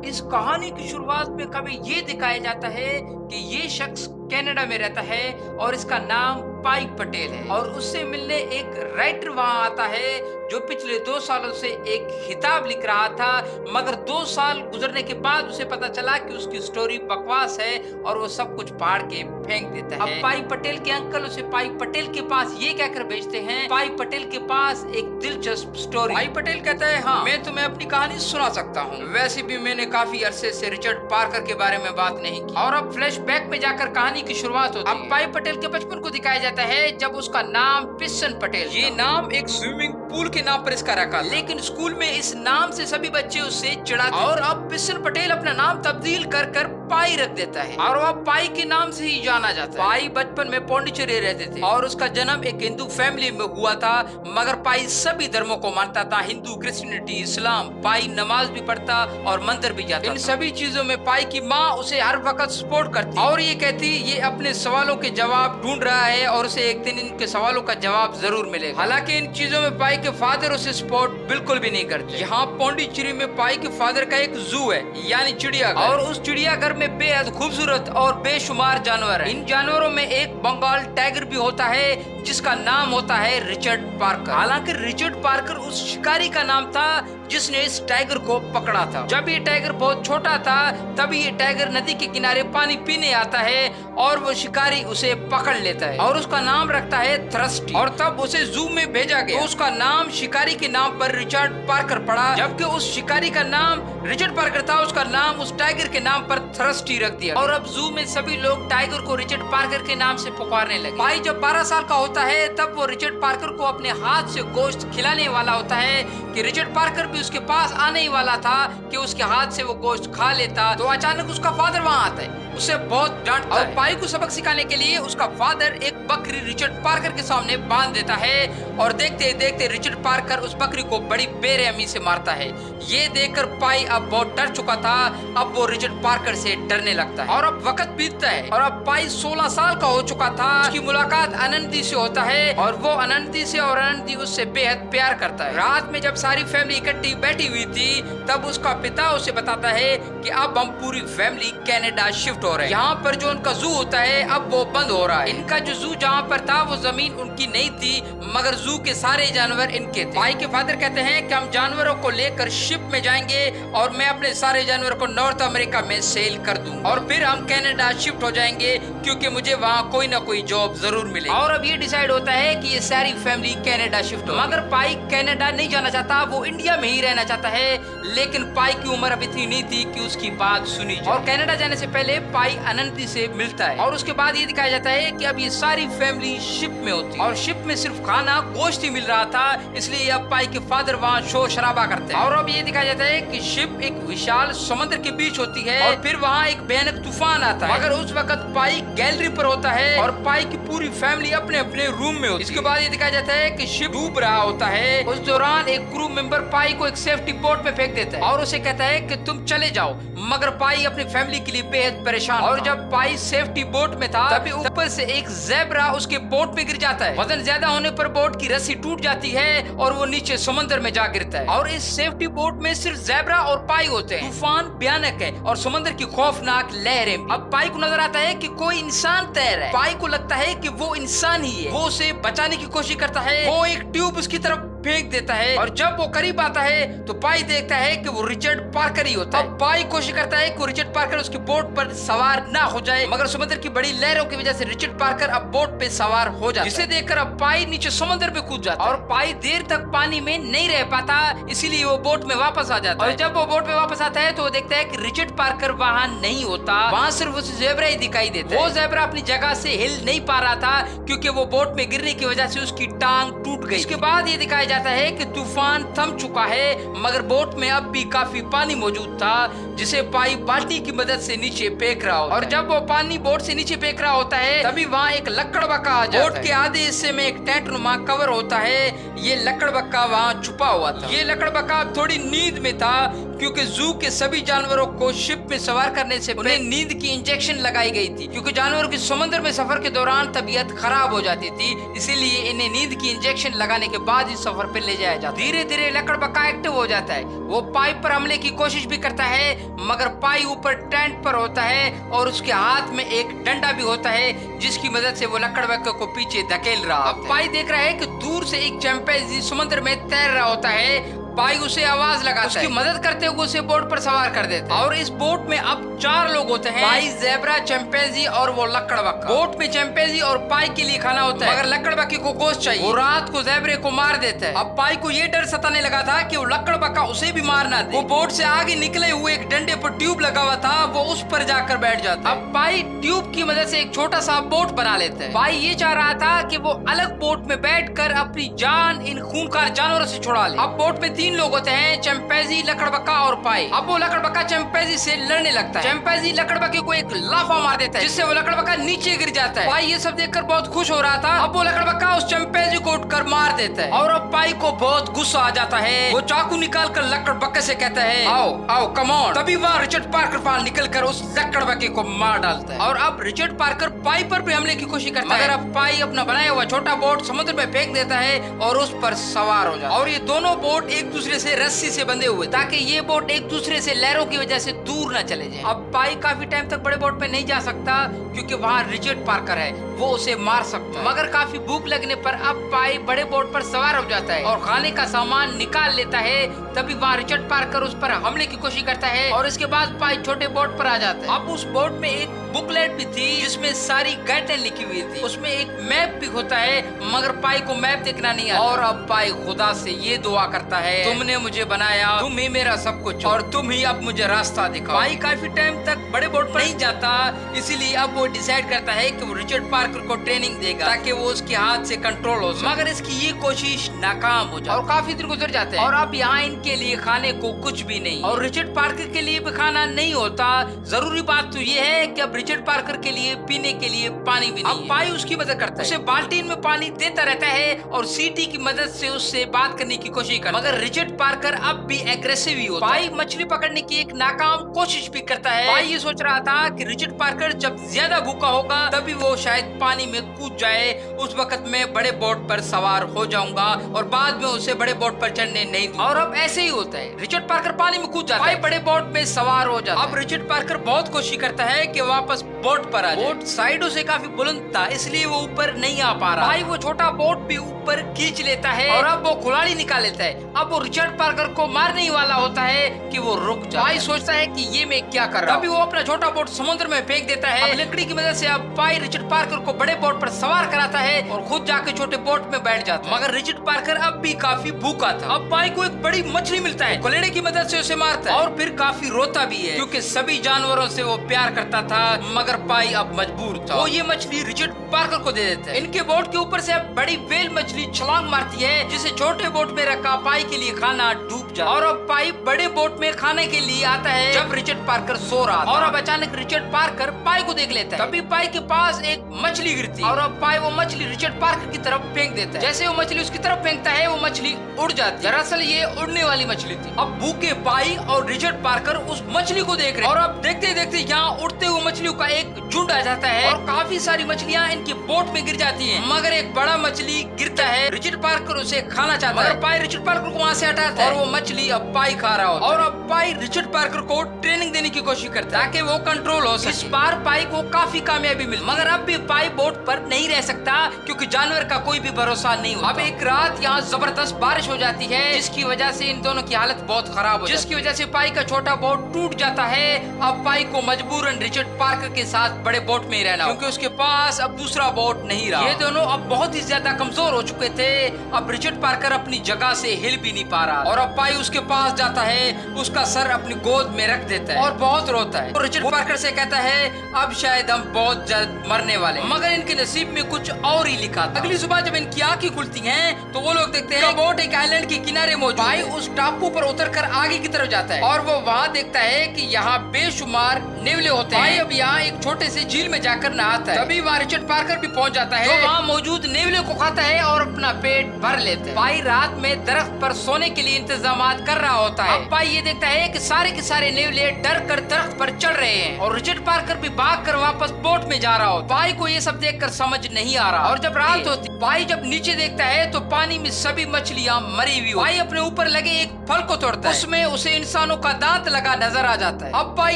इस कहानी की शुरुआत में कभी ये दिखाया जाता है कि ये शख्स कनाडा में रहता है और इसका नाम पाई पटेल है और उससे मिलने एक राइटर वहां आता है जो पिछले 2 सालों से एक किताब लिख रहा था, मगर 2 साल गुजरने के बाद उसे पता चला कि उसकी स्टोरी बकवास है और वो सब कुछ फाड़ के फेंक देता है। अब पाई पटेल के अंकल उसे पाई पटेल के पास ये कहकर भेजते हैं, पाई पटेल के पास एक दिलचस्प स्टोरी। पाई पटेल कहता है, हाँ मैं तुम्हें अपनी कहानी सुना सकता हूँ। वैसे भी मैंने काफी अरसे से रिचर्ड पार्कर के बारे में बात नहीं की। और अब फ्लैशबैक में जाकर कहानी की शुरुआत होती है। अब पाई पटेल के बचपन को दिखाया जाता है जब उसका नाम पिस्सन पटेल। ये नाम एक स्विमिंग पूल के नाम पर इसका रखा, लेकिन स्कूल में इस नाम से सभी बच्चे उससे चिढ़ाते और अब पिस्सन पटेल अपना नाम तब्दील कर पाई रख देता है और वह पाई के नाम से ही जाना जाता है। पाई बचपन में पौंडीचेरी रहते थे और उसका जन्म एक हिंदू फैमिली में हुआ था, मगर पाई सभी धर्मों को मानता था, हिंदू, क्रिश्चियनिटी, इस्लाम। पाई नमाज भी पढ़ता और मंदिर भी जाता। इन सभी चीजों में पाई की माँ उसे हर वक्त सपोर्ट करती और ये कहती ये अपने सवालों के जवाब ढूंढ रहा है और उसे एक दिन इनके सवालों का जवाब जरूर मिलेगा। हालांकि इन चीजों में पाई के फादर उसे सपोर्ट बिल्कुल भी नहीं करते। यहाँ पौंडीचेरी में पाई के फादर का एक जू है, यानी चिड़ियाघर, और उस चिड़ियाघर में बेहद खूबसूरत और बेशुमार जानवर है। इन जानवरों में एक बंगाल टाइगर भी होता है जिसका नाम होता है रिचर्ड पार्कर। हालांकि रिचर्ड पार्कर उस शिकारी का नाम था जिसने इस टाइगर को पकड़ा था। जब ये टाइगर बहुत छोटा था तभी ये टाइगर नदी के किनारे पानी पीने आता है और वो शिकारी उसे पकड़ लेता है और उसका नाम रखता है थ्रस्टी, और तब उसे जू में भेजा गया। तो उसका नाम शिकारी के नाम पर रिचर्ड पार्कर पड़ा, जबकि उस शिकारी का नाम रिचर्ड पार्कर था, उसका नाम उस टाइगर के नाम पर थ्रस्टी रख दिया। और अब जू में सभी लोग टाइगर को रिचर्ड पार्कर के नाम से पुकारने लगे। पाई जब 12 साल का होता है तब वो रिचर्ड पार्कर को अपने हाथ से गोश्त खिलाने वाला होता है कि रिचर्ड पार्कर भी उसके पास आने ही वाला था कि उसके हाथ से वो गोश्त खा लेता। तो अचानक उसका फादर वहाँ आता है, उसे बहुत डांटता है। पाई को सबक सिखाने के लिए उसका फादर एक बकरी रिचर्ड पार्कर के सामने बांध देता है और देखते देखते रिचर्ड पार्कर उस बकरी को बड़ी बेरहमी से मारता है। ये देखकर पाई अब बहुत डर चुका था, अब वो रिचर्ड पार्कर से डरने लगता है। और अब वक्त बीतता है और अब पाई 16 साल का हो चुका था। उसकी मुलाकात अनंती से होता है और वो अनंती से और अनंती उससे बेहद प्यार करता है। रात में जब सारी फैमिली इकट्ठी बैठी हुई थी तब उसका पिता उसे बताता है कि अब हम पूरी फैमिली कनाडा शिफ्ट हो रहे हैं। यहाँ पर जो उनका जू होता है अब वो बंद हो रहा है। इनका जो जू जहाँ पर था वो जमीन उनकी नहीं थी, मगर जू के सारे जानवर इनके थे। पाई के फादर कहते हैं कि हम जानवरों को लेकर शिप में जाएंगे और मैं अपने सारे जानवरों को नॉर्थ अमेरिका में सेल कर दूंगा और फिर हम कनाडा शिफ्ट हो जाएंगे क्योंकि मुझे वहाँ कोई ना कोई जॉब जरूर मिलेगी। और अब ये डिसाइड होता है कि ये सारी फैमिली कनाडा शिफ्ट हो, मगर पाई कनाडा नहीं जाना चाहता, वो इंडिया में ही रहना चाहता है। लेकिन पाई की उम्र अब इतनी नहीं थी कि उसकी बात सुनी जाए। और कनाडा जाने से पहले पाई अनंती से मिलता है और उसके बाद ये दिखाया जाता है कि अब ये सारी फैमिली शिप में होती है और शिप में सिर्फ खाना गोश्त ही मिल रहा था, इसलिए अब पाई के फादर वहाँ शोर शराबा करते हैं। और अब ये दिखाया जाता है कि शिप एक विशाल समुद्र के बीच होती है और फिर वहाँ एक भयानक तूफान आता है, मगर उस वक्त पाई गैलरी पर होता है और पाई की पूरी फैमिली अपने अपने रूम में होती है। इसके बाद ये दिखाया जाता है कि शिप डूब रहा होता है। उस दौरान एक क्रू मेंबर पाई को एक सेफ्टी बोट में फेंक देता है और उसे कहता है कि तुम चले जाओ, मगर पाई अपनी फैमिली के लिए बेहद परेशान। और जब पाई सेफ्टी बोट में था तभी ऊपर से एक ज़ेब्रा उसके बोट में गिर जाता है। वजन ज्यादा होने पर बोट की रस्सी टूट जाती है और वो नीचे समुद्र में जा गिरता है। और इस सेफ्टी बोट में सिर्फ ज़ेब्रा और पाई होते हैं। तूफान भयानक है और समुद्र की खौफनाक लहरें। अब पाई को नजर आता है कि कोई इंसान तैर रहा है। पाई को लगता है कि वो इंसान ही है। वो उसे बचाने की कोशिश करता है, वो एक ट्यूब उसकी तरफ फेंक देता है और जब वो करीब आता है तो पाई देखता है कि वो रिचर्ड पार्कर ही होता है। अब पाई कोशिश करता है कि रिचर्ड पार्कर उसकी बोट पर सवार ना हो जाए, मगर समुद्र की बड़ी लहरों की वजह से रिचर्ड पार्कर अब बोट पे सवार हो जाता है, जिसे देखकर अब पाई नीचे समुद्र पे कूद जाता है। और पाई देर तक पानी में नहीं रह पाता, इसीलिए वो बोट में वापस आ जाता है। और जब वो बोट में वापस आता है तो वो देखता है कि रिचर्ड पार्कर वहाँ नहीं होता, वहाँ सिर्फ उसे ज़ेब्रा ही दिखाई देता है। वो ज़ेब्रा अपनी जगह से हिल नहीं पा रहा था क्योंकि वो बोट में गिरने की वजह से उसकी टांग टूट गई। इसके बाद ये दिखाया जाता है कि तूफान थम चुका है, मगर बोट में अब भी काफी पानी मौजूद था जिसे पाई बाल्टी की मदद से नीचे फेंक रहा होता है। और जब वो पानी बोट से नीचे फेंक रहा होता है तभी वहाँ एक लकड़बग्गा आ जाता है। बोट के आधे हिस्से में एक टेंट नुमा कवर होता है। ये लकड़बग्गा वहाँ छुपा हुआ था। ये लकड़बग्गा थोड़ी नींद में था क्योंकि जू के सभी जानवरों को शिप में सवार करने से पहले नींद की इंजेक्शन लगाई गई थी, क्योंकि जानवरों की समुद्र में सफर के दौरान तबीयत खराब हो जाती थी, इसीलिए इन्हें नींद की इंजेक्शन लगाने के बाद इस सफर पे ले जाया जाता। धीरे धीरे लकड़बग्गा एक्टिव हो जाता है। वो पाई पर हमले की कोशिश भी करता है, मगर पाई ऊपर टेंट पर होता है और उसके हाथ में एक डंडा भी होता है, जिसकी मदद से वो लकड़बग्गे को पीछे धकेल रहा। अब पाई देख रहा है कि दूर से एक चिंपैंजी समुद्र में तैर रहा होता है। पाई उसे आवाज लगाता है, उसकी मदद करते हुए उसे बोट पर सवार कर देता है और इस बोट में अब 4 लोग होते हैं, पाई, ज़ेब्रा, चिंपैंजी और वो लकड़बग्गा। बोट में चिंपैंजी और पाई के लिए खाना होता है, मगर लकड़बग्गे को गोश्त चाहिए। वो रात को ज़ेब्रे को मार देता है। अब पाई को ये डर सताने लगा था कि वो लकड़बग्गा उसे भी मार ना दे। वो बोट से आगे निकले हुए एक डंडे पर ट्यूब लगा हुआ था, वो उस पर जाकर बैठ जाता है। अब पाई ट्यूब की मदद से एक छोटा सा बोट बना लेता है। पाई ये चाह रहा था कि वो अलग बोट में बैठकर अपनी जान इन खूंखार जानवरों से छुड़ा ले। अब बोट में 3 लोग होते हैं, चिंपैंजी, लकड़बग्गा और पाई। अब वो लकड़बग्गा चिंपैंजी से लड़ने लगता है। चिंपैंजी लकड़बग्गे को एक लाफा मार देता है, जिससे वो लकड़बग्गा नीचे गिर जाता है। पाई ये सब देखकर बहुत खुश हो रहा था। अब वो लकड़बग्गा उस चिंपैंजी को उठकर मार देता है और अब पाई को बहुत गुस्सा आ जाता है। वो चाकू निकालकर लकड़बग्गे से कहता है, आओ आओ कम ऑन। तभी वहाँ रिचर्ड पार्कर बाहर निकलकर उस लकड़बग्गे को मार डालता है और अब रिचर्ड पार्कर पाई पर भी हमले की कोशिश करता है, मगर अब पाई अपना बनाया हुआ छोटा बोट समुद्र में फेंक देता है और उस पर सवार हो जाता है। और ये दोनों बोट एक दूसरे से रस्सी से बंधे हुए, ताकि ये बोट एक दूसरे से लहरों की वजह से दूर न चले जाए। अब पाई काफी टाइम तक बड़े बोट पे नहीं जा सकता, क्योंकि वहाँ रिचर्ड पार्कर है, वो उसे मार सकता है। मगर काफी भूख लगने पर अब पाई बड़े बोट पर सवार हो जाता है और खाने का सामान निकाल लेता है। तभी वहाँ रिचर्ड पार्कर उस पर हमले की कोशिश करता है और इसके बाद पाई छोटे बोट पर आ जाता है। अब उस बोट में एक बुकलेट भी थी, जिसमें सारी गाइडें लिखी हुई थी। उसमें एक मैप भी होता है, मगर पाई को मैप देखना नहीं आता। और अब पाई खुदा से ये दुआ करता है, तुमने मुझे बनाया, तुम ही मेरा सब कुछ और तुम ही अब मुझे रास्ता दिखाओ। पाई काफी टाइम तक बड़े बोट पर नहीं जाता, इसीलिए अब वो डिसाइड करता है कि वो रिचर्ड पार्कर को ट्रेनिंग देगा, ताकि वो उसके हाथ से कंट्रोल हो सके। मगर इसकी ये कोशिश नाकाम हो जाती है और काफी दिन गुजर जाते हैं और अब यहाँ इनके लिए खाने को कुछ भी नहीं और रिचर्ड पार्कर के लिए भी खाना नहीं होता। जरूरी बात तो ये है कि अब रिचर्ड पार्कर के लिए पीने के लिए पानी भी नहीं है। पाई उसकी मदद करता है, उसे बाल्टीन में पानी देता रहता है और सीटी की मदद से उससे बात करने की कोशिश करता है, मगर रिचर्ड पार्कर अब भी एग्रेसिव ही होता है। पाई मछली पकड़ने की एक नाकाम कोशिश भी करता है। पाई ये सोच रहा था कि रिचर्ड पार्कर जब ज्यादा भूखा होगा तभी वो शायद पानी में कूद जाए, उस वक्त मैं बड़े बोट पर सवार हो जाऊंगा और बाद में उसे बड़े बोट पर चढ़ने नहीं दूंगा। और अब ऐसे ही होता है, रिचर्ड पार्कर पानी में कूद जाता है, पाई बड़े बोट में सवार हो जाता है। अब रिचर्ड पार्कर बहुत कोशिश करता है कि वापस बोट पर आ जाए। बोट साइडों से काफी बुलंद था, इसलिए वो ऊपर नहीं आ पा रहा। भाई वो छोटा बोट भी ऊपर खींच लेता है और अब वो कुल्हाड़ी निकाल लेता है। अब वो रिचर्ड पार्कर को मारने ही वाला होता है कि वो रुक जाए। भाई सोचता है कि ये मैं क्या कर रहा हूँ। तभी वो अपना छोटा बोट समुद्र में फेंक देता है। अब लकड़ी की मदद से अब पाई रिचर्ड पार्कर को बड़े बोट पर सवार कराता है और खुद जाके छोटे बोट में बैठ जाता है। मगर रिचर्ड पार्कर अब भी काफी भूखा था। अब पाई को एक बड़ी मछली मिलता है, कोलेडे की मदद से उसे मारता है और फिर काफी रोता भी है, क्योंकि सभी जानवरों से वो प्यार करता था, मगर पाई अब मजबूर था। वो ये मछली रिचर्ड पार्कर को दे देता है। इनके बोट के ऊपर से अब बड़ी व्हेल मछली छलांग मारती है, जिसे छोटे बोट में रखा पाई के लिए खाना डूब जाता है। और अब पाई बड़े बोट में खाने के लिए आता है जब रिचर्ड पार्कर सो रहा था। और अब अचानक रिचर्ड पार्कर पाई को देख लेता है। तभी पाई के पास एक मछली गिरती है और अब पाई वो मछली रिचर्ड पार्कर की तरफ फेंक देता है। जैसे वो मछली उसकी तरफ फेंकता है, वो मछली उड़ जाती है। दरअसल ये उड़ने वाली मछली थी। अब भूखे पाई और रिचर्ड पार्कर उस मछली को देख रहे हैं और अब देखते देखते यहाँ उड़ते हुए मछलियों का एक झुंड आ जाता है और काफी सारी मछलियाँ इनकी बोट में गिर जाती हैं, मगर एक बड़ा मछली गिरता है। रिचर्ड पार्कर उसे खाना चाहता है, पाई रिचर्ड पार्कर को वहाँ से हटाता है और वो मछली अब पाई खा रहा होता है। और अब पाई रिचर्ड पार्कर को ट्रेनिंग देने की कोशिश करता है ताकि वो कंट्रोल हो सके। इस बार पाई को काफी कामयाबी मिली, मगर अब भी पाई बोट पर नहीं रह सकता, क्योंकि जानवर का कोई भी भरोसा नहीं होता। अब एक रात यहाँ जबरदस्त बारिश हो जाती है, जिसकी वजह से इन दोनों की हालत बहुत खराब हो जाती है, जिसकी वजह से पाई का छोटा बोट टूट जाता है। अब पाई को मजबूरन रिचर्ड पार्कर के साथ बड़े बोट में ही रहना, क्योंकि उसके पास अब दूसरा बोट नहीं रहा। ये दोनों अब बहुत ही ज्यादा कमजोर हो चुके थे। अब रिचर्ड पार्कर अपनी जगह से हिल भी नहीं पा रहा और अब पाई उसके पास जाता है, उसका सर अपनी गोद में रख देता है और बहुत रोता है। तो रिचर्ड पार्कर से कहता है, अब शायद हम बहुत जल्द मरने वाले, मगर इनके नसीब में कुछ और ही लिखा था। अगली सुबह जब इनकी आंखें खुलती हैं, तो वो लोग देखते हैं बोट एक आइलैंड के किनारे मौजूद। पाई उस टापू पर उतरकर आगे की तरफ जाता है और वो वहाँ देखता है कि यहाँ बेशुमार नेवले होते हैं। पाई अब यहाँ एक एक छोटे से झील में जाकर नहाता है। तभी वहाँ रिचर्ड पार्कर भी पहुंच जाता है, जो वहाँ मौजूद नेवले को खाता है और अपना पेट भर लेता है। पाई रात में दरख्त पर सोने के लिए इंतजाम कर रहा होता है। अब पाई ये देखता है कि सारे के सारे नेवले डर कर दरख्त पर चढ़ रहे हैं और रिचर्ड पार्कर भी भाग कर वापस बोट में जा रहा होता है। पाई को ये सब देखकर समझ नहीं आ रहा और जब रात होती, पाई जब नीचे देखता है तो पानी में सभी मछलियाँ मरी हुई। पाई अपने ऊपर लगे एक फल को तोड़ता है, उसमें उसे इंसानों का दांत लगा नजर आ जाता है। अब पाई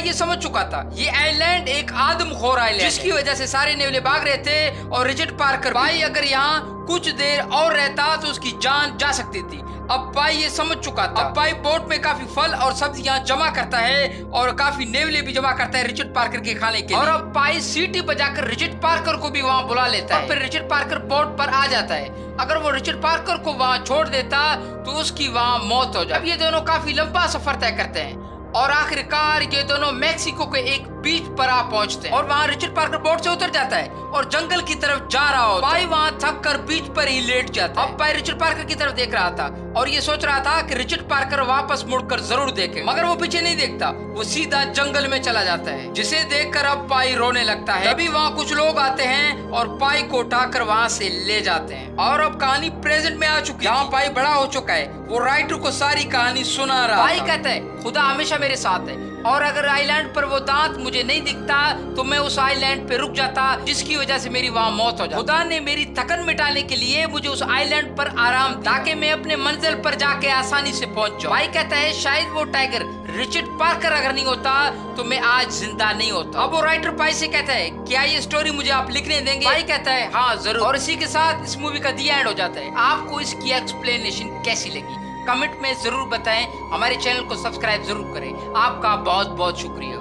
ये समझ चुका था, ये आइलैंड एक आदमखोर आइलैंड, जिसकी वजह से सारे नेवले भाग रहे थे और रिचर्ड पार्कर, पाई अगर यहाँ कुछ देर और रहता तो उसकी जान जा सकती थी। अब पाई ये समझ चुका था। अब पाई बोट में काफी फल और सब्जियां जमा करता है और काफी नेवले भी जमा करता है रिचर्ड पार्कर के खाने के लिए। और अब पाई सीटी बजाकर रिचर्ड पार्कर को भी वहाँ बुला लेता है और फिर रिचर्ड पार्कर बोट पर आ जाता है। अगर वो रिचर्ड पार्कर को वहाँ छोड़ देता तो उसकी वहाँ मौत हो जाए। अब ये दोनों काफी लंबा सफर तय करते हैं और आखिरकार ये दोनों मैक्सिको के एक बीच पर आ पहुंचते हैं और वहाँ रिचर्ड पार्कर बोट से उतर जाता है और जंगल की तरफ जा रहा होता है। पाई वहाँ थक कर बीच पर ही लेट जाता है। अब पाई रिचर्ड पार्कर की तरफ देख रहा था और ये सोच रहा था कि रिचर्ड पार्कर वापस मुड़कर जरूर देखे, मगर वो पीछे नहीं देखता, वो सीधा जंगल में चला जाता है, जिसे देखकर अब पाई रोने लगता है। तभी वहाँ कुछ लोग आते हैं और पाई को उठाकर वहाँ से ले जाते हैं। और अब कहानी प्रेजेंट में आ चुकी है, जहाँ पाई बड़ा हो चुका है। वो राइटर को सारी कहानी सुना रहा। पाई कहता है खुदा हमेशा मेरे साथ है और अगर आइलैंड पर वो दांत मुझे नहीं दिखता तो मैं उस आइलैंड पे रुक जाता, जिसकी वजह से मेरी वहाँ मौत हो जाती। खुदा ने मेरी थकन मिटाने के लिए मुझे उस आइलैंड पर आराम, ताकि मैं अपने मंजिल पर जाके आसानी से पहुंच जाऊं। भाई कहता है शायद वो टाइगर रिचर्ड पार्कर अगर नहीं होता तो मैं आज जिंदा नहीं होता। अब वो राइटर पाई से कहता है क्या ये स्टोरी मुझे आप लिखने देंगे? भाई कहता है हाँ जरूर। और इसी के साथ इस मूवी का दी एंड हो जाता है। आपको इसकी एक्सप्लेनेशन कैसी लगी कमेंट में जरूर बताएं। हमारे चैनल को सब्सक्राइब जरूर करें। आपका बहुत बहुत शुक्रिया।